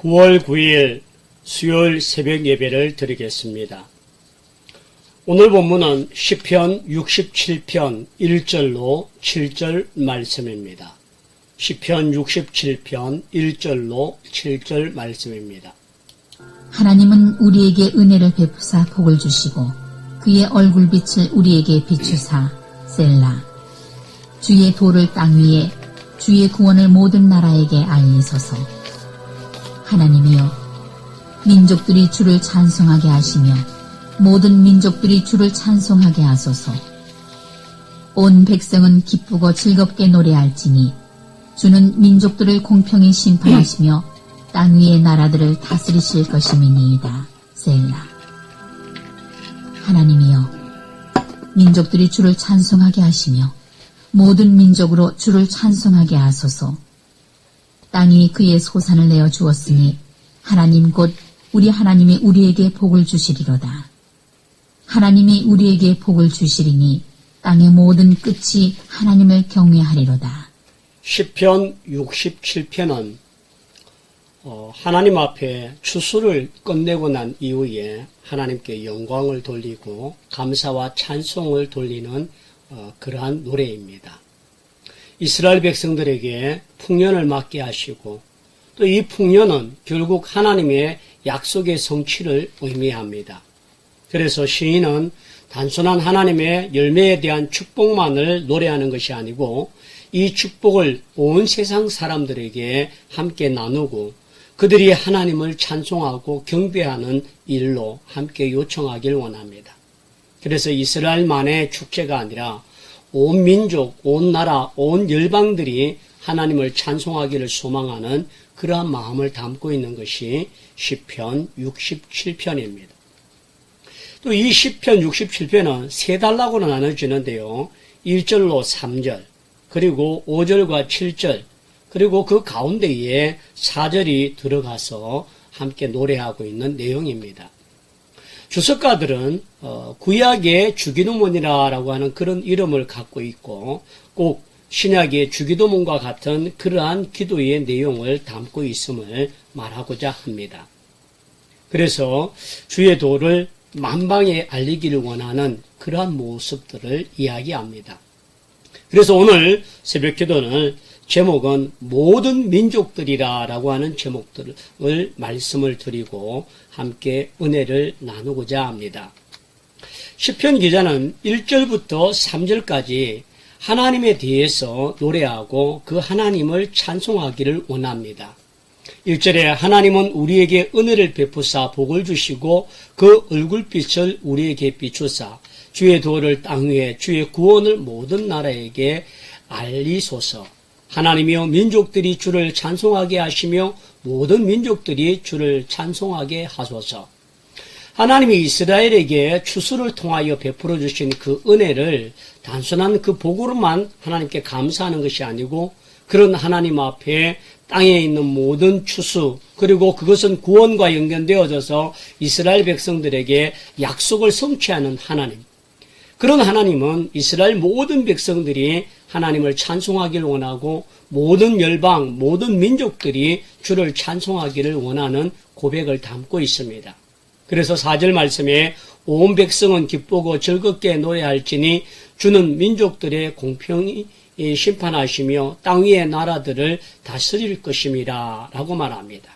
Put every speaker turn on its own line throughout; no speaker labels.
9월 9일 수요일 새벽 예배를 드리겠습니다. 오늘 본문은 시편 67편 1절로 7절 말씀입니다. 시편 67편 1절로 7절 말씀입니다.
하나님은 우리에게 은혜를 베푸사 복을 주시고 그의 얼굴빛을 우리에게 비추사 셀라. 주의 도를 땅 위에 주의 구원을 모든 나라에게 알리소서. 하나님이여, 민족들이 주를 찬송하게 하시며 모든 민족들이 주를 찬송하게 하소서. 온 백성은 기쁘고 즐겁게 노래할지니 주는 민족들을 공평히 심판하시며 땅 위의 나라들을 다스리실 것임이니이다. 셀라. 하나님이여, 민족들이 주를 찬송하게 하시며 모든 민족으로 주를 찬송하게 하소서. 땅이 그의 소산을 내어 주었으니 하나님 곧 우리 하나님이 우리에게 복을 주시리로다. 하나님이 우리에게 복을 주시리니 땅의 모든 끝이 하나님을 경외하리로다.
시편 67편은 하나님 앞에 추수를 끝내고 난 이후에 하나님께 영광을 돌리고 감사와 찬송을 돌리는 그러한 노래입니다. 이스라엘 백성들에게 풍년을 맞게 하시고 또 이 풍년은 결국 하나님의 약속의 성취를 의미합니다. 그래서 시인은 단순한 하나님의 열매에 대한 축복만을 노래하는 것이 아니고 이 축복을 온 세상 사람들에게 함께 나누고 그들이 하나님을 찬송하고 경배하는 일로 함께 요청하길 원합니다. 그래서 이스라엘만의 축제가 아니라 온 민족, 온 나라, 온 열방들이 하나님을 찬송하기를 소망하는 그러한 마음을 담고 있는 것이 시편 67편입니다. 또 이 시편 67편은 세 단락으로 나눠지는데요. 1절로 3절, 그리고 5절과 7절, 그리고 그 가운데에 4절이 들어가서 함께 노래하고 있는 내용입니다. 주석가들은 구약의 주기도문이라고 하는 그런 이름을 갖고 있고 꼭 신약의 주기도문과 같은 그러한 기도의 내용을 담고 있음을 말하고자 합니다. 그래서 주의 도를 만방에 알리기를 원하는 그러한 모습들을 이야기합니다. 그래서 오늘 새벽 기도는 제목은 모든 민족들이라고 하는 제목들을 말씀을 드리고 함께 은혜를 나누고자 합니다. 시편 기자는 1절부터 3절까지 하나님에 대해서 노래하고 그 하나님을 찬송하기를 원합니다. 1절에 하나님은 우리에게 은혜를 베푸사 복을 주시고 그 얼굴빛을 우리에게 비추사 주의 도를 땅 위에 주의 구원을 모든 나라에게 알리소서. 하나님이여, 민족들이 주를 찬송하게 하시며 모든 민족들이 주를 찬송하게 하소서. 하나님이 이스라엘에게 추수를 통하여 베풀어 주신 그 은혜를 단순한 그 복으로만 하나님께 감사하는 것이 아니고 그런 하나님 앞에 땅에 있는 모든 추수, 그리고 그것은 구원과 연결되어져서 이스라엘 백성들에게 약속을 성취하는 하나님. 그런 하나님은 이스라엘 모든 백성들이 하나님을 찬송하기를 원하고 모든 열방, 모든 민족들이 주를 찬송하기를 원하는 고백을 담고 있습니다. 그래서 4절 말씀에 온 백성은 기쁘고 즐겁게 노래할지니 주는 민족들의 공평히 심판하시며 땅 위의 나라들을 다스릴 것임이라 라고 말합니다.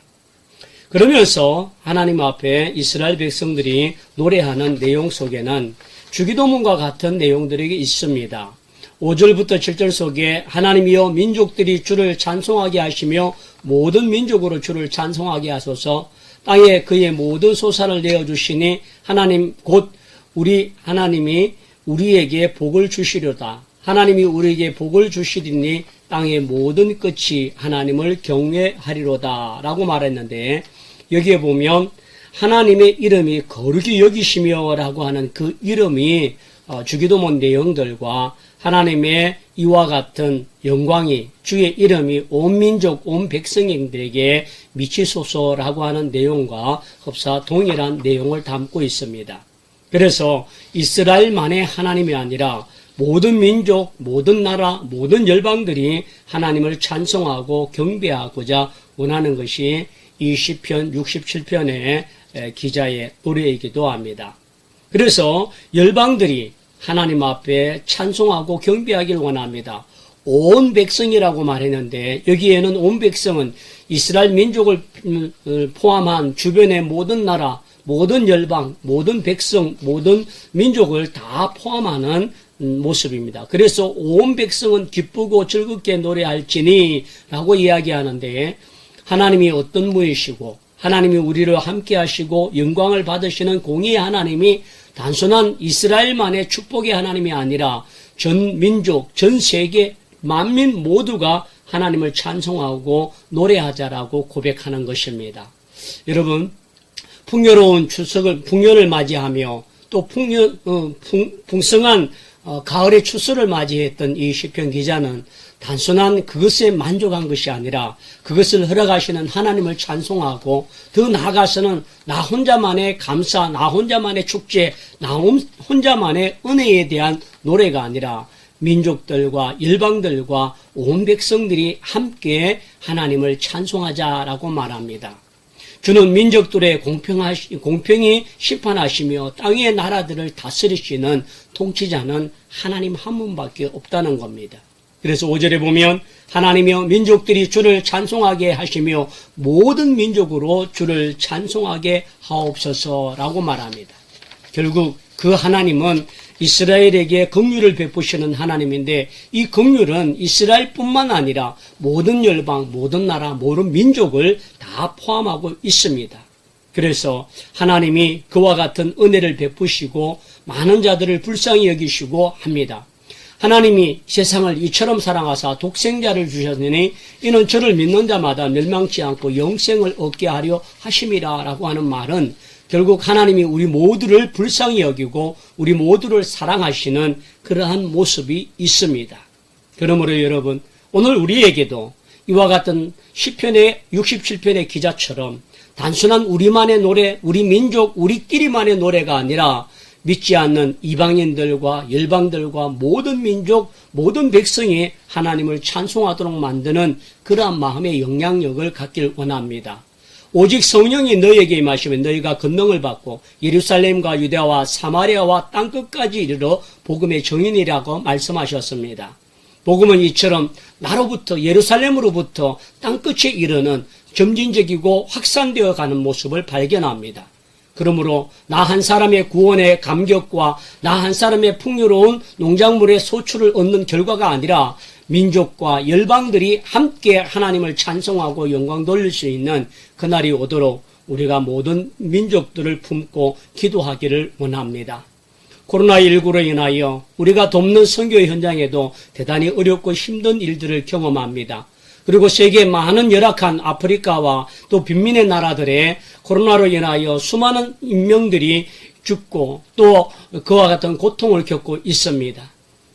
그러면서 하나님 앞에 이스라엘 백성들이 노래하는 내용 속에는 주기도문과 같은 내용들이 있습니다. 5절부터 7절 속에 하나님이여, 민족들이 주를 찬송하게 하시며 모든 민족으로 주를 찬송하게 하소서. 땅에 그의 모든 소산을 내어주시니 하나님 곧 우리 하나님이 우리에게 복을 주시려다. 하나님이 우리에게 복을 주시리니 땅의 모든 끝이 하나님을 경외하리로다 라고 말했는데, 여기에 보면 하나님의 이름이 거룩히 여기시며 라고 하는 그 이름이 주기도문 내용들과 하나님의 이와 같은 영광이, 주의 이름이 온 민족, 온 백성들에게 미치소서라고 하는 내용과 흡사 동일한 내용을 담고 있습니다. 그래서 이스라엘만의 하나님이 아니라 모든 민족, 모든 나라, 모든 열방들이 하나님을 찬송하고 경배하고자 원하는 것이 이 시편 67편의 기자의 노래이기도 합니다. 그래서 열방들이 하나님 앞에 찬송하고 경배하길 원합니다. 온 백성이라고 말했는데 여기에는 온 백성은 이스라엘 민족을 포함한 주변의 모든 나라, 모든 열방, 모든 백성, 모든 민족을 다 포함하는 모습입니다. 그래서 온 백성은 기쁘고 즐겁게 노래할지니 라고 이야기하는데 하나님이 어떤 분이시고 하나님이 우리를 함께 하시고 영광을 받으시는 공의의 하나님이 단순한 이스라엘만의 축복의 하나님이 아니라 전 민족, 전 세계 만민 모두가 하나님을 찬송하고 노래하자라고 고백하는 것입니다. 여러분, 풍요로운 풍년을 맞이하며 또 풍성한 가을의 추수를 맞이했던 이 시편 기자는 단순한 그것에 만족한 것이 아니라 그것을 허락하시는 하나님을 찬송하고 더 나아가서는 나 혼자만의 감사, 나 혼자만의 축제, 나 혼자만의 은혜에 대한 노래가 아니라 민족들과 열방들과 온 백성들이 함께 하나님을 찬송하자라고 말합니다. 주는 민족들의 공평히 심판하시며 땅의 나라들을 다스리시는 통치자는 하나님 한 분밖에 없다는 겁니다. 그래서 5절에 보면 하나님이여 민족들이 주를 찬송하게 하시며 모든 민족으로 주를 찬송하게 하옵소서라고 말합니다. 결국 그 하나님은 이스라엘에게 긍휼을 베푸시는 하나님인데 이 긍휼은 이스라엘뿐만 아니라 모든 열방, 모든 나라, 모든 민족을 다 포함하고 있습니다. 그래서 하나님이 그와 같은 은혜를 베푸시고 많은 자들을 불쌍히 여기시고 합니다. 하나님이 세상을 이처럼 사랑하사 독생자를 주셨으니 이는 저를 믿는 자마다 멸망치 않고 영생을 얻게 하려 하심이라 라고 하는 말은 결국 하나님이 우리 모두를 불쌍히 여기고 우리 모두를 사랑하시는 그러한 모습이 있습니다. 그러므로 여러분, 오늘 우리에게도 이와 같은 시편의 67편의 기자처럼 단순한 우리만의 노래, 우리 민족, 우리끼리만의 노래가 아니라 믿지 않는 이방인들과 열방들과 모든 민족, 모든 백성이 하나님을 찬송하도록 만드는 그러한 마음의 영향력을 갖길 원합니다. 오직 성령이 너희에게 임하시면 너희가 권능을 받고 예루살렘과 유대와 사마리아와 땅끝까지 이르러 복음의 증인이라고 말씀하셨습니다. 복음은 이처럼 나로부터 예루살렘으로부터 땅끝에 이르는 점진적이고 확산되어 가는 모습을 발견합니다. 그러므로 나 한 사람의 구원의 감격과 나 한 사람의 풍요로운 농작물의 소출을 얻는 결과가 아니라 민족과 열방들이 함께 하나님을 찬송하고 영광 돌릴 수 있는 그날이 오도록 우리가 모든 민족들을 품고 기도하기를 원합니다. 코로나19로 인하여 우리가 돕는 선교 현장에도 대단히 어렵고 힘든 일들을 경험합니다. 그리고 세계 많은 열악한 아프리카와 또 빈민의 나라들의 코로나로 인하여 수많은 인명들이 죽고 또 그와 같은 고통을 겪고 있습니다.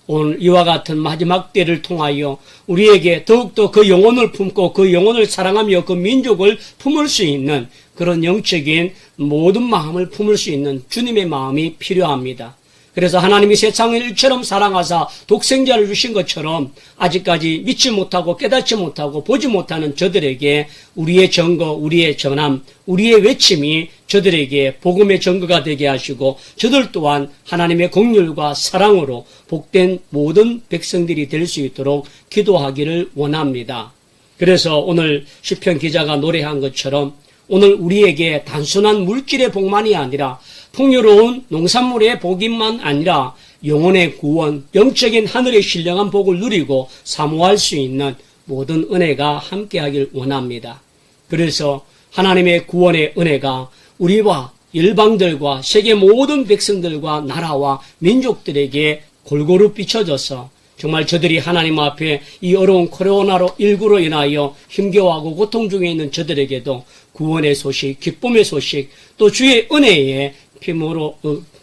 오늘 이와 같은 마지막 때를 통하여 우리에게 더욱더 그 영혼을 품고 그 영혼을 사랑하며 그 민족을 품을 수 있는 그런 영적인 모든 마음을 품을 수 있는 주님의 마음이 필요합니다. 그래서 하나님이 세상을 일처럼 사랑하사 독생자를 주신 것처럼 아직까지 믿지 못하고 깨닫지 못하고 보지 못하는 저들에게 우리의 증거, 우리의 전함, 우리의 외침이 저들에게 복음의 증거가 되게 하시고 저들 또한 하나님의 긍휼과 사랑으로 복된 모든 백성들이 될 수 있도록 기도하기를 원합니다. 그래서 오늘 시편 기자가 노래한 것처럼 오늘 우리에게 단순한 물질의 복만이 아니라 풍요로운 농산물의 복임만 아니라 영혼의 구원, 영적인 하늘의 신령한 복을 누리고 사모할 수 있는 모든 은혜가 함께하길 원합니다. 그래서 하나님의 구원의 은혜가 우리와 열방들과 세계 모든 백성들과 나라와 민족들에게 골고루 비춰져서 정말 저들이 하나님 앞에 이 어려운 코로나19로 인하여 힘겨워하고 고통 중에 있는 저들에게도 구원의 소식, 기쁨의 소식, 또 주의 은혜에 피부로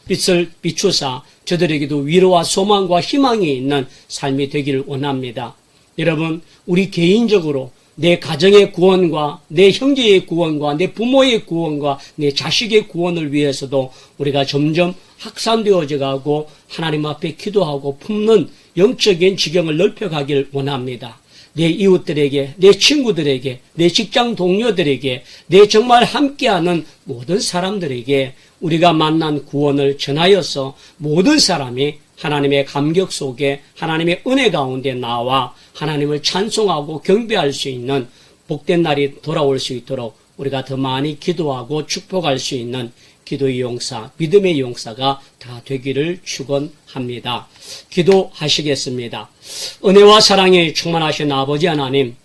빛을 비추사 저들에게도 위로와 소망과 희망이 있는 삶이 되기를 원합니다. 여러분, 우리 개인적으로 내 가정의 구원과 내 형제의 구원과 내 부모의 구원과 내 자식의 구원을 위해서도 우리가 점점 확산되어져 가고 하나님 앞에 기도하고 품는 영적인 지경을 넓혀가길 원합니다. 내 이웃들에게, 내 친구들에게, 내 직장 동료들에게, 내 정말 함께하는 모든 사람들에게 우리가 만난 구원을 전하여서 모든 사람이 하나님의 감격 속에 하나님의 은혜 가운데 나와 하나님을 찬송하고 경배할 수 있는 복된 날이 돌아올 수 있도록 우리가 더 많이 기도하고 축복할 수 있는 기도의 용사, 믿음의 용사가 다 되기를 축원합니다. 기도하시겠습니다. 은혜와 사랑이 충만하신 아버지 하나님,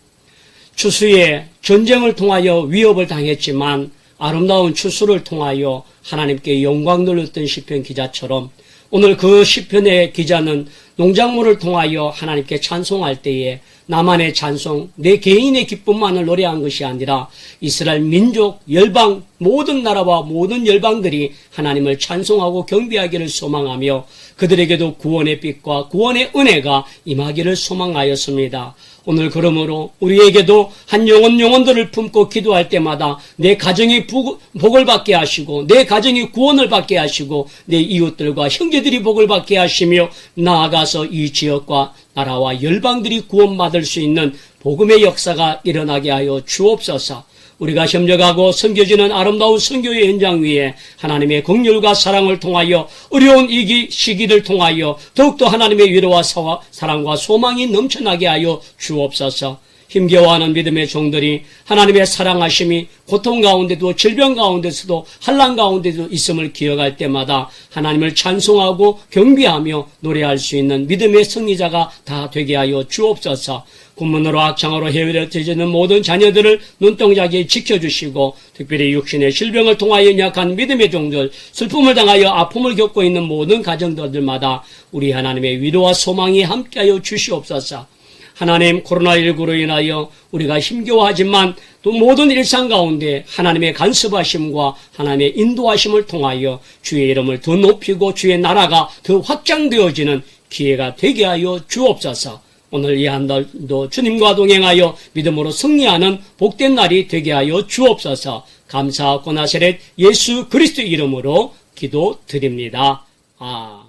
추수에 전쟁을 통하여 위협을 당했지만 아름다운 추수를 통하여 하나님께 영광 돌렸던 시편 기자처럼 오늘 그 시편의 기자는 농작물을 통하여 하나님께 찬송할 때에 나만의 찬송, 내 개인의 기쁨만을 노래한 것이 아니라 이스라엘 민족, 열방, 모든 나라와 모든 열방들이 하나님을 찬송하고 경배하기를 소망하며 그들에게도 구원의 빛과 구원의 은혜가 임하기를 소망하였습니다. 오늘 그러므로 우리에게도 한 영혼들을 품고 기도할 때마다 내 가정이 복을 받게 하시고 내 가정이 구원을 받게 하시고 내 이웃들과 형제들이 복을 받게 하시며 나아가서 이 지역과 나라와 열방들이 구원받을 수 있는 복음의 역사가 일어나게 하여 주옵소서. 우리가 협력하고 섬겨지는 아름다운 선교의 현장 위에 하나님의 긍휼과 사랑을 통하여 어려운 이 시기를 통하여 더욱더 하나님의 위로와 사랑과 소망이 넘쳐나게 하여 주옵소서. 힘겨워하는 믿음의 종들이 하나님의 사랑하심이 고통 가운데도 질병 가운데서도 환난 가운데도 있음을 기억할 때마다 하나님을 찬송하고 경배하며 노래할 수 있는 믿음의 승리자가 다 되게 하여 주옵소서. 군문으로 악창으로 해외에 터지는 모든 자녀들을 눈동자게 지켜주시고 특별히 육신의 질병을 통하여 약한 믿음의 종들, 슬픔을 당하여 아픔을 겪고 있는 모든 가정들마다 우리 하나님의 위로와 소망이 함께하여 주시옵소서. 하나님, 코로나19로 인하여 우리가 힘겨워하지만 또 모든 일상 가운데 하나님의 간섭하심과 하나님의 인도하심을 통하여 주의 이름을 더 높이고 주의 나라가 더 확장되어지는 기회가 되게 하여 주옵소서. 오늘 이 한 달도 주님과 동행하여 믿음으로 승리하는 복된 날이 되게 하여 주옵소서. 감사하고 나사렛 예수 그리스도 이름으로 기도드립니다. 아멘.